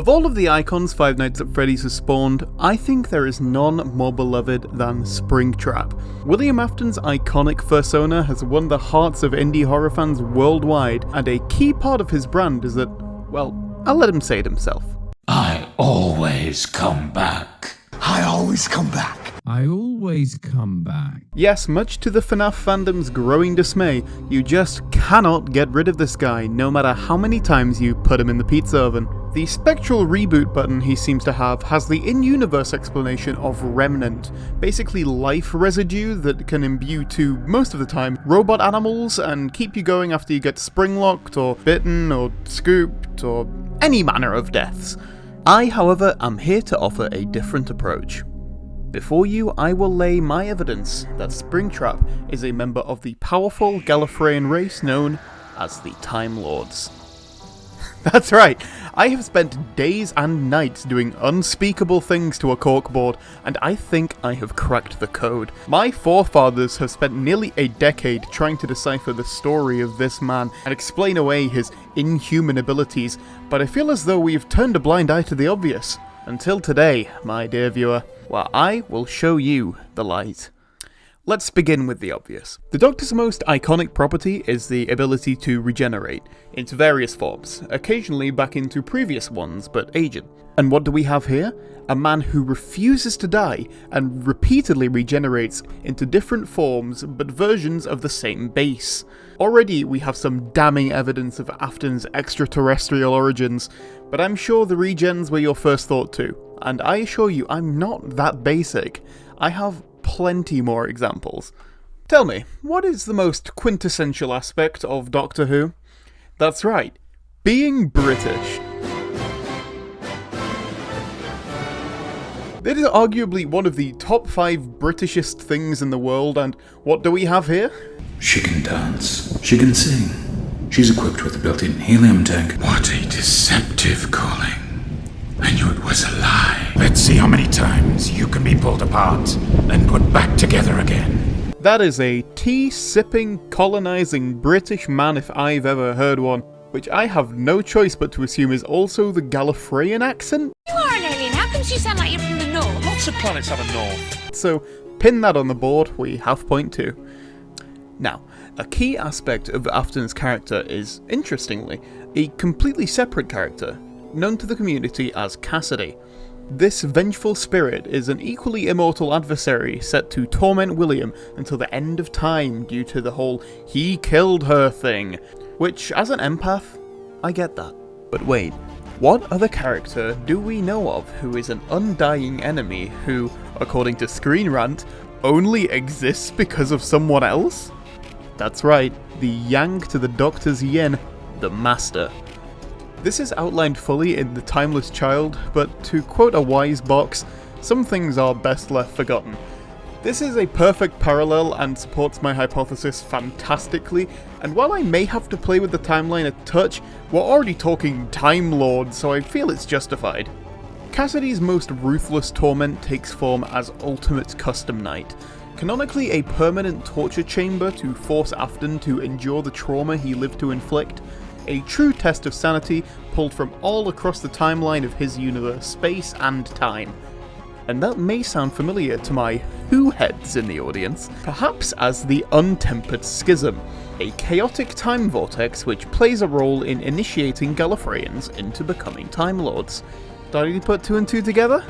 Of all of the icons Five Nights at Freddy's has spawned, I think there is none more beloved than Springtrap. William Afton's iconic persona has won the hearts of indie horror fans worldwide, and a key part of his brand is that, well, I'll let him say it himself. I always come back. I always come back. I always come back. Yes, much to the FNAF fandom's growing dismay, you just cannot get rid of this guy, no matter how many times you put him in the pizza oven. The spectral reboot button he seems to have has the in-universe explanation of Remnant, basically life residue that can imbue to, most of the time, robot animals and keep you going after you get spring-locked or bitten or scooped or any manner of deaths. I, however, am here to offer a different approach. Before you, I will lay my evidence that Springtrap is a member of the powerful Gallifreyan race known as the Time Lords. That's right, I have spent days and nights doing unspeakable things to a corkboard, and I think I have cracked the code. My forefathers have spent nearly a decade trying to decipher the story of this man and explain away his inhuman abilities, but I feel as though we've turned a blind eye to the obvious. Until today, my dear viewer, where I will show you the light. Let's begin with the obvious. The Doctor's most iconic property is the ability to regenerate, into various forms, occasionally back into previous ones, but aged. And what do we have here? A man who refuses to die and repeatedly regenerates into different forms but versions of the same base. Already we have some damning evidence of Afton's extraterrestrial origins, but I'm sure the regens were your first thought too. And I assure you, I'm not that basic. I have plenty more examples. Tell me, what is the most quintessential aspect of Doctor Who? That's right, being British. It is arguably one of the top 5 Britishest things in the world, and what do we have here? She can dance. She can sing. She's equipped with a built-in helium tank. What a deceptive calling. I knew it was a lie. Let's see how many times you can be pulled apart and put back together again. That is a tea-sipping, colonising British man if I've ever heard one, which I have no choice but to assume is also the Gallifreyan accent? You are an alien, how come you sound like you're from the north? Lots of planets have a north. So, pin that on the board, we have point 2. Now, a key aspect of Afton's character is, interestingly, a completely separate character, known to the community as Cassidy. This vengeful spirit is an equally immortal adversary set to torment William until the end of time due to the whole "he killed her" thing, which, as an empath, I get that. But wait, what other character do we know of who is an undying enemy who, according to Screen Rant, only exists because of someone else? That's right, the yang to the Doctor's yin, the Master. This is outlined fully in The Timeless Child, but to quote a wise box, some things are best left forgotten. This is a perfect parallel and supports my hypothesis fantastically, and while I may have to play with the timeline a touch, we're already talking Time Lord, so I feel it's justified. Cassidy's most ruthless torment takes form as Ultimate Custom Night, canonically a permanent torture chamber to force Afton to endure the trauma he lived to inflict. A true test of sanity pulled from all across the timeline of his universe, space and time. And that may sound familiar to my Who heads in the audience, perhaps as the Untempered Schism, a chaotic time vortex which plays a role in initiating Gallifreyans into becoming Time Lords. Did you put 2 and 2 together?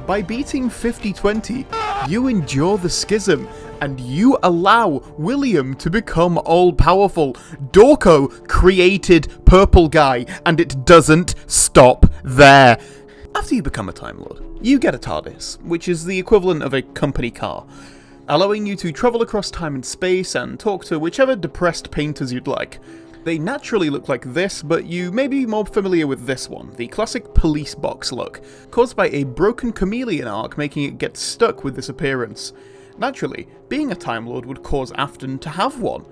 By beating 50-20, you endure the schism, and you allow William to become all-powerful. Dorco created Purple Guy, and it doesn't stop there. After you become a Time Lord, you get a TARDIS, which is the equivalent of a company car, allowing you to travel across time and space and talk to whichever depressed painters you'd like. They naturally look like this, but you may be more familiar with this one, the classic police box look, caused by a broken chameleon arc making it get stuck with this appearance. Naturally, being a Time Lord would cause Afton to have one.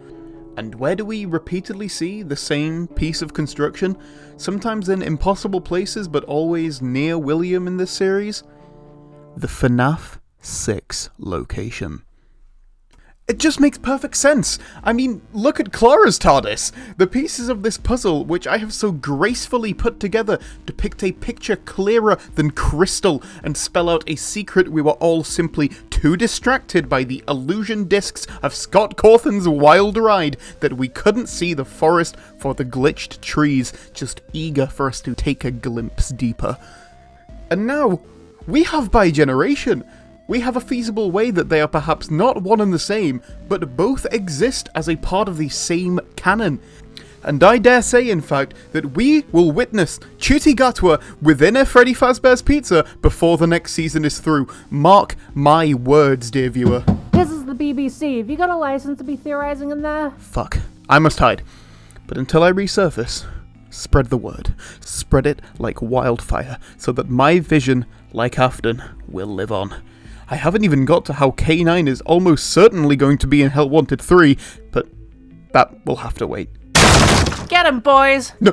And where do we repeatedly see the same piece of construction, sometimes in impossible places but always near William in this series? The FNAF 6 location. It just makes perfect sense. I mean, look at Clara's TARDIS. The pieces of this puzzle, which I have so gracefully put together, depict a picture clearer than crystal and spell out a secret we were all simply too distracted by the illusion discs of Scott Cawthon's wild ride that we couldn't see the forest for the glitched trees, just eager for us to take a glimpse deeper. And now, we have bi-generation. We have a feasible way that they are perhaps not one and the same, but both exist as a part of the same canon. And I dare say, in fact, that we will witness Ncuti Gatwa within a Freddy Fazbear's Pizza before the next season is through. Mark my words, dear viewer. This is the BBC. Have you got a license to be theorizing in there? Fuck. I must hide. But until I resurface, spread the word. Spread it like wildfire, so that my vision, like Afton, will live on. I haven't even got to how K9 is almost certainly going to be in Hell Wanted 3, but that will have to wait. Get him, boys! No!